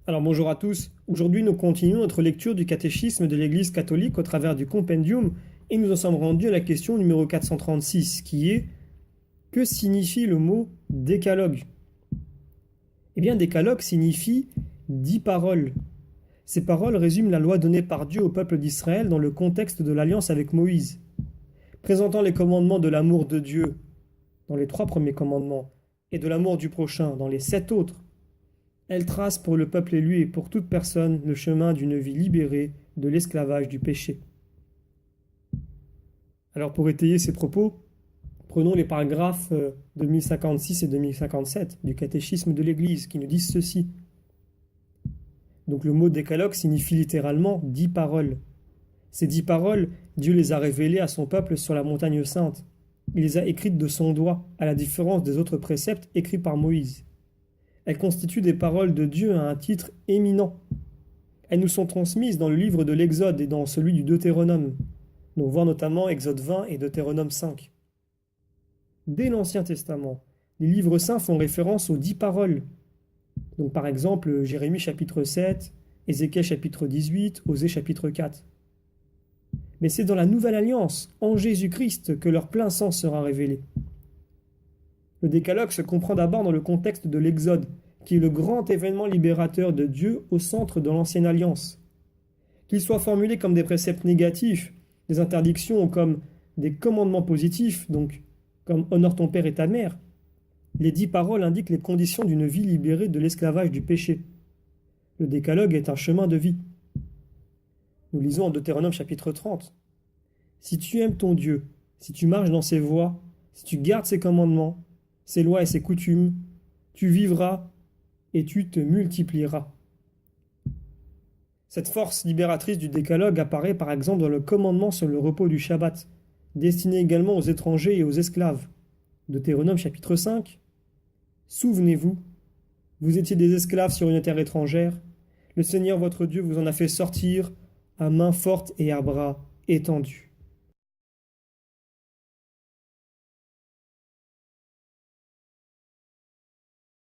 Alors bonjour à tous, aujourd'hui nous continuons notre lecture du catéchisme de l'Église catholique au travers du compendium et nous en sommes rendus à la question numéro 436 qui est: que signifie le mot décalogue? Eh bien décalogue signifie 10 paroles. Ces paroles résument la loi donnée par Dieu au peuple d'Israël dans le contexte de l'alliance avec Moïse, présentant les commandements de l'amour de Dieu dans les 3 premiers commandements et de l'amour du prochain dans les 7 autres. Elle trace pour le peuple élu et pour toute personne le chemin d'une vie libérée de l'esclavage du péché. Alors pour étayer ces propos, prenons les paragraphes 2056 et 2057 du catéchisme de l'Église qui nous disent ceci. Donc le mot décalogue signifie littéralement 10 paroles. Ces 10 paroles, Dieu les a révélées à son peuple sur la montagne sainte. Il les a écrites de son doigt, à la différence des autres préceptes écrits par Moïse. Elles constituent des paroles de Dieu à un titre éminent. Elles nous sont transmises dans le livre de l'Exode et dans celui du Deutéronome. Donc voir notamment Exode 20 et Deutéronome 5. Dès l'Ancien Testament, les livres saints font référence aux 10 paroles. Donc par exemple Jérémie chapitre 7, Ézéchiel chapitre 18, Osée chapitre 4. Mais c'est dans la Nouvelle Alliance, en Jésus-Christ, que leur plein sens sera révélé. Le décalogue se comprend d'abord dans le contexte de l'Exode, qui est le grand événement libérateur de Dieu au centre de l'Ancienne Alliance. Qu'il soit formulé comme des préceptes négatifs, des interdictions ou comme des commandements positifs, donc comme « honore ton père et ta mère », les 10 paroles indiquent les conditions d'une vie libérée de l'esclavage du péché. Le décalogue est un chemin de vie. Nous lisons en Deutéronome chapitre 30. « Si tu aimes ton Dieu, si tu marches dans ses voies, si tu gardes ses commandements, ses lois et ses coutumes, tu vivras et tu te multiplieras. » Cette force libératrice du décalogue apparaît par exemple dans le commandement sur le repos du Shabbat, destiné également aux étrangers et aux esclaves. Deutéronome chapitre 5. Souvenez-vous, vous étiez des esclaves sur une terre étrangère, le Seigneur votre Dieu vous en a fait sortir à main forte et à bras étendus.